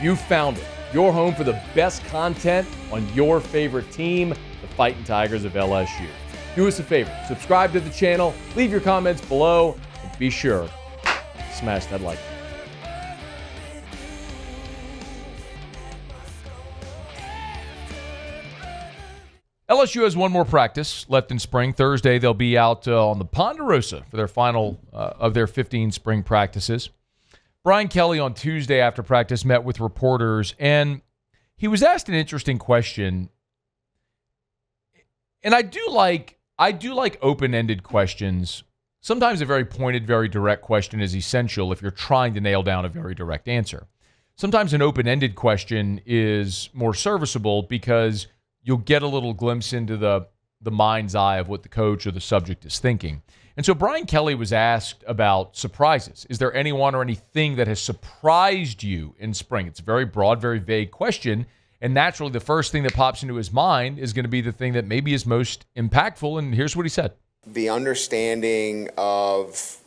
You found it. Your home for the best content on your favorite team, the Fighting Tigers of LSU. Do us a favor, subscribe to the channel, leave your comments below, and be sure to smash that like button. LSU has one more practice left in spring. Thursday, they'll be out on the Ponderosa for their final of their 15 spring practices. Brian Kelly on Tuesday after practice met with reporters, and he was asked an interesting question. And I do like open-ended questions. Sometimes a very pointed, very direct question is essential if you're trying to nail down a very direct answer. Sometimes an open-ended question is more serviceable because you'll get a little glimpse into the mind's eye of what the coach or the subject is thinking. And so Brian Kelly was asked about surprises. Is there anyone or anything that has surprised you in spring? It's a very broad, very vague question. And naturally, the first thing that pops into his mind is going to be the thing that maybe is most impactful. And here's what he said. The understanding of,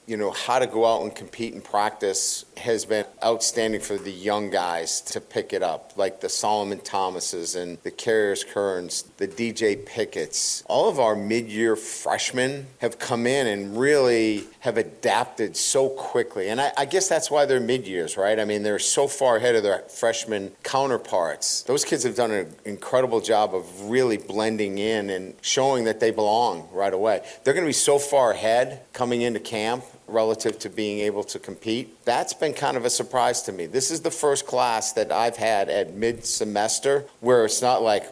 how to go out and compete in practice has been outstanding for the young guys to pick it up, like the Solomon Thomases and the Carriers Kearns, the DJ Pickett's. All of our mid-year freshmen have come in and really have adapted so quickly. And I guess that's why they're mid-years, right? I mean, they're so far ahead of their freshman counterparts. Those kids have done an incredible job of really blending in and showing that they belong right away. They're going to be so far ahead coming into camp relative to being able to compete. That's been kind of a surprise to me. This is the first class that I've had at mid-semester where it's not like,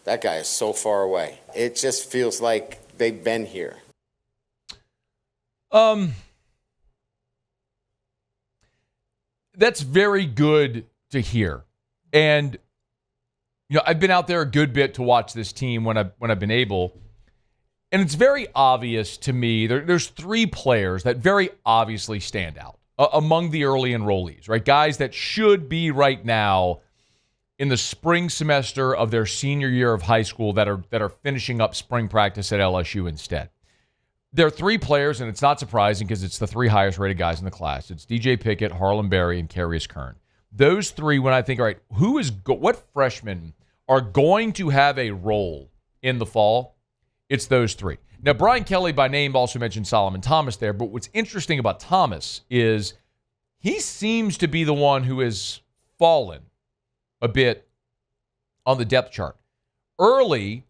that guy is so far away. It just feels like they've been here. That's very good to hear. And, I've been out there a good bit to watch this team when I've been able. And it's very obvious to me, there's three players that very obviously stand out among the early enrollees, right? Guys that should be right now in the spring semester of their senior year of high school that are finishing up spring practice at LSU instead. There are three players, and it's not surprising because it's the three highest rated guys in the class. It's DJ Pickett, Harlem Berry, and Carriers Kearns. Those three, when I think, all right, what freshmen are going to have a role in the fall? It's those three. Now, Brian Kelly by name also mentioned Solomon Thomas there, but what's interesting about Thomas is he seems to be the one who has fallen a bit on the depth chart. Early,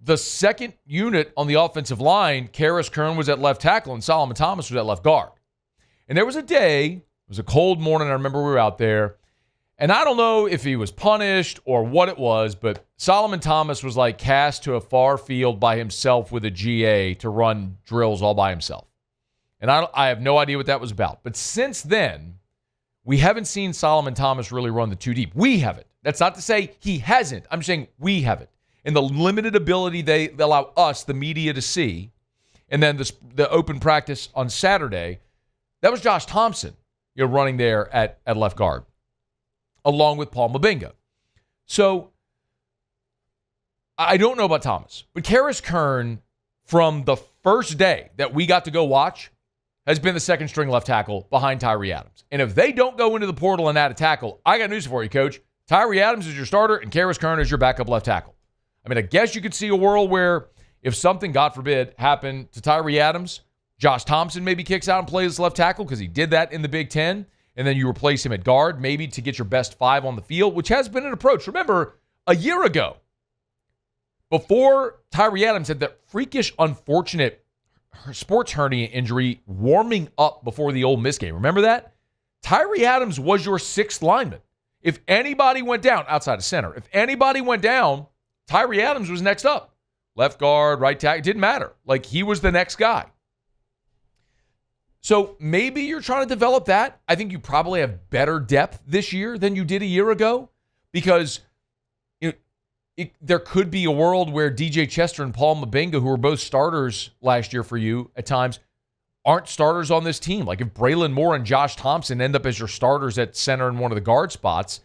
the second unit on the offensive line, Carriers Kearns was at left tackle and Solomon Thomas was at left guard. And there was a day, it was a cold morning, I remember we were out there, and I don't know if he was punished or what it was, but Solomon Thomas was like cast to a far field by himself with a GA to run drills all by himself. And I have no idea what that was about. But since then, we haven't seen Solomon Thomas really run the two deep. We haven't. That's not to say he hasn't. I'm saying we haven't. And the limited ability they allow us, the media, to see, and then the open practice on Saturday, that was Josh Thompson, running there at left guard, along with Paul Mabinga. So I don't know about Thomas, but Carriers Kearns, from the first day that we got to go watch, has been the second string left tackle behind Tyree Adams. And if they don't go into the portal and add a tackle, I got news for you, Coach. Tyree Adams is your starter and Carriers Kearns is your backup left tackle. I mean, I guess you could see a world where if something, God forbid, happened to Tyree Adams, Josh Thompson maybe kicks out and plays left tackle because he did that in the Big Ten. And then you replace him at guard, maybe to get your best five on the field, which has been an approach. Remember, a year ago, before Tyree Adams had that freakish, unfortunate sports hernia injury warming up before the Ole Miss game. Remember that? Tyree Adams was your sixth lineman. If anybody went down, outside of center, if anybody went down, Tyree Adams was next up. Left guard, right tackle, it didn't matter. Like, he was the next guy. So maybe you're trying to develop that. I think you probably have better depth this year than you did a year ago because there could be a world where DJ Chester and Paul Mabinga, who were both starters last year for you at times, aren't starters on this team. Like if Braylon Moore and Josh Thompson end up as your starters at center in one of the guard spots,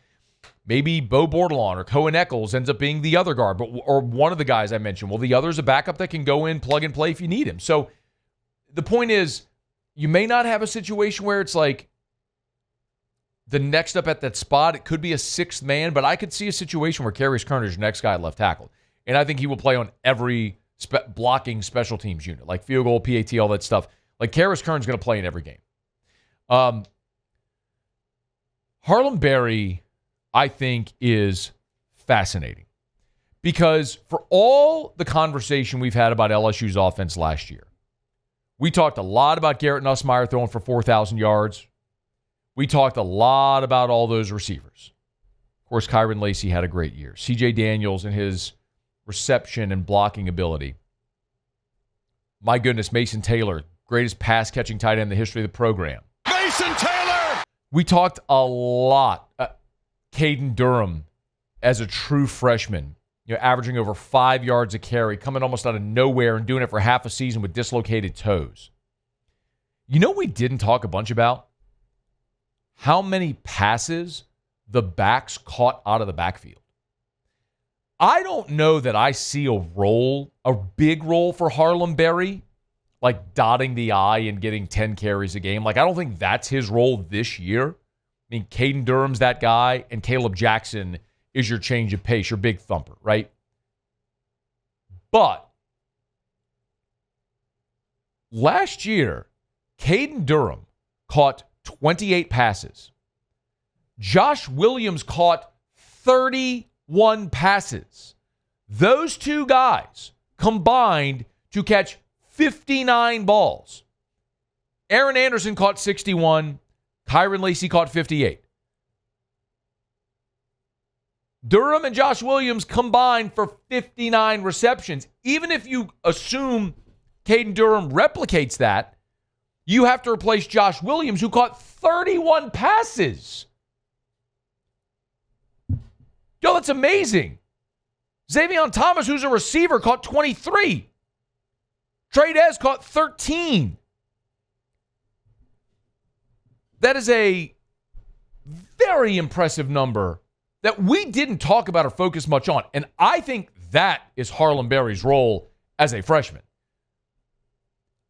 maybe Bo Bordelon or Cohen Eccles ends up being the other guard, or one of the guys I mentioned. Well, the other's a backup that can go in, plug and play if you need him. So the point is, you may not have a situation where it's like the next up at that spot, it could be a sixth man, but I could see a situation where Karius Kerner is your next guy at left tackle. And I think he will play on every blocking special teams unit, like field goal, PAT, all that stuff. Like Karius Kerner is going to play in every game. Harlem Berry, I think, is fascinating because for all the conversation we've had about LSU's offense last year, we talked a lot about Garrett Nussmeier throwing for 4,000 yards. We talked a lot about all those receivers. Of course, Kyron Lacey had a great year. C.J. Daniels and his reception and blocking ability. My goodness, Mason Taylor, greatest pass-catching tight end in the history of the program. Mason Taylor! We talked a lot. Caden Durham as a true freshman, averaging over 5 yards a carry, coming almost out of nowhere and doing it for half a season with dislocated toes. You know what we didn't talk a bunch about? How many passes the backs caught out of the backfield. I don't know that I see a big role for Harlem Berry, like dotting the I and getting 10 carries a game. Like, I don't think that's his role this year. I mean, Caden Durham's that guy, and Caleb Jackson is your change of pace, your big thumper, right? But last year, Caden Durham caught 28 passes. Josh Williams caught 31 passes. Those two guys combined to catch 59 balls. Aaron Anderson caught 61. Kyron Lacey caught 58. Durham and Josh Williams combined for 59 receptions. Even if you assume Caden Durham replicates that, you have to replace Josh Williams, who caught 31 passes. Yo, that's amazing. Xavier Thomas, who's a receiver, caught 23. Trey'Dez caught 13. That is a very impressive number that we didn't talk about or focus much on. And I think that is Harlem Berry's role as a freshman.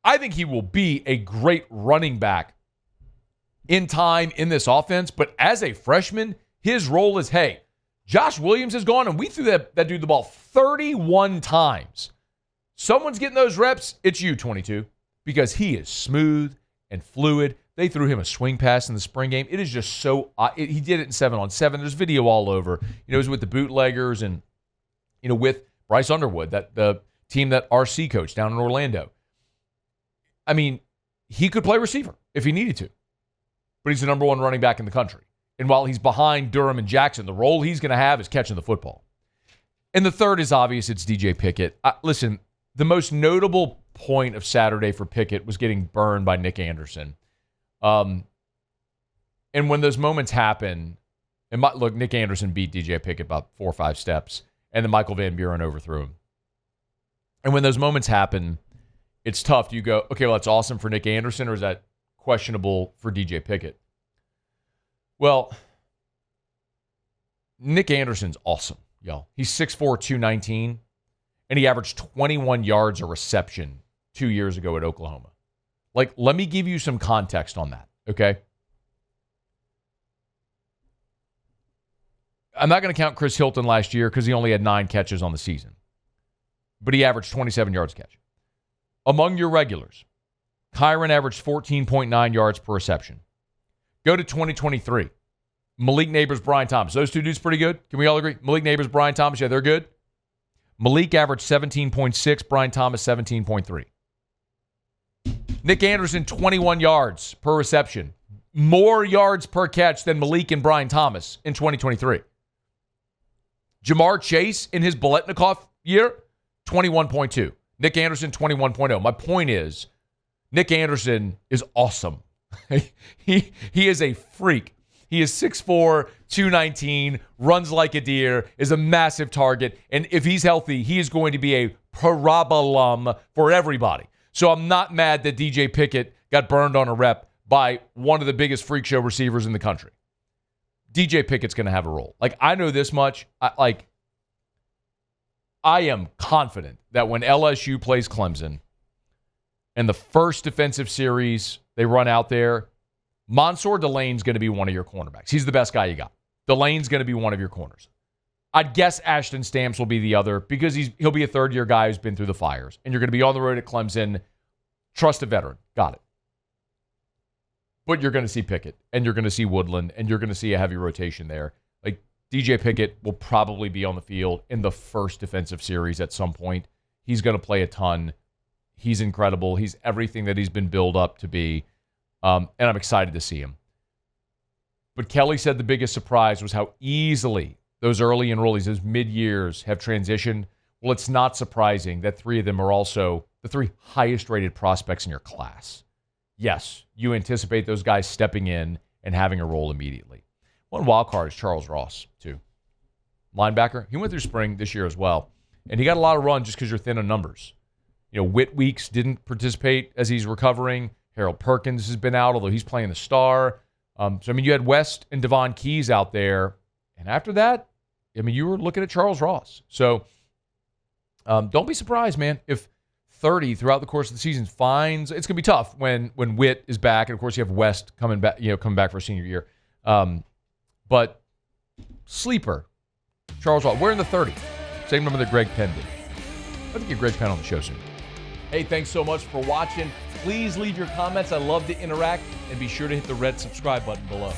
I think he will be a great running back in time in this offense. But as a freshman, his role is, hey, Josh Williams is gone, and we threw that dude the ball 31 times. Someone's getting those reps, it's you, 22, because he is smooth and fluid. They threw him a swing pass in the spring game. It is just so he did it in 7-on-7. There's video all over. It was with the bootleggers and, with Bryce Underwood, that the team that RC coached down in Orlando. I mean, he could play receiver if he needed to, but he's the number one running back in the country. And while he's behind Durham and Jackson, the role he's going to have is catching the football. And the third is obvious. It's DJ Pickett. Listen, the most notable point of Saturday for Pickett was getting burned by Nick Anderson. And when those moments happen, look, Nick Anderson beat DJ Pickett about 4 or 5 steps, and then Michael Van Buren overthrew him. And when those moments happen, it's tough. Do you go, okay, well, that's awesome for Nick Anderson, or is that questionable for DJ Pickett? Well, Nick Anderson's awesome, y'all. He's 6'4", 219, and he averaged 21 yards a reception 2 years ago at Oklahoma. Like, let me give you some context on that, okay? I'm not going to count Chris Hilton last year because he only had 9 catches on the season, but he averaged 27 yards a catch. Among your regulars, Kyron averaged 14.9 yards per reception. Go to 2023. Malik Neighbors, Brian Thomas. Those two dudes pretty good. Can we all agree? Malik Neighbors, Brian Thomas, yeah, they're good. Malik averaged 17.6, Brian Thomas 17.3. Nick Anderson, 21 yards per reception. More yards per catch than Malik and Brian Thomas in 2023. Jamar Chase in his Biletnikoff year, 21.2. Nick Anderson, 21.0. My point is, Nick Anderson is awesome. He is a freak. He is 6'4", 219, runs like a deer, is a massive target, and if he's healthy, he is going to be a parabolum for everybody. So I'm not mad that DJ Pickett got burned on a rep by one of the biggest freak show receivers in the country. DJ Pickett's going to have a role. Like, I know this much. I am confident that when LSU plays Clemson and the first defensive series they run out there, Mansour Delane's going to be one of your cornerbacks. He's the best guy you got. Delane's going to be one of your corners. I'd guess Ashton Stamps will be the other because he'll be a third-year guy who's been through the fires. And you're going to be on the road at Clemson. Trust a veteran. Got it. But you're going to see Pickett, and you're going to see Woodland, and you're going to see a heavy rotation there. Like, DJ Pickett will probably be on the field in the first defensive series at some point. He's going to play a ton. He's incredible. He's everything that he's been built up to be. And I'm excited to see him. But Kelly said the biggest surprise was how easily those early enrollees, those mid-years, have transitioned. Well, it's not surprising that 3 of them are also the 3 highest-rated prospects in your class. Yes, you anticipate those guys stepping in and having a role immediately. One wild card is Charles Ross, too. Linebacker. He went through spring this year as well. And he got a lot of run just because you're thin on numbers. Whit Weeks didn't participate as he's recovering. Harold Perkins has been out, although he's playing the star. You had West and Devon Keys out there. And after that, you were looking at Charles Ross. So don't be surprised, man, if 30 throughout the course of the season finds it's going to be tough when Witt is back, and of course you have West coming back for a senior year. But sleeper, Charles Ross, we're in the 30. Same number that Greg Penn did. I think get Greg Penn on the show soon. Hey, thanks so much for watching. Please leave your comments. I love to interact, and be sure to hit the red subscribe button below.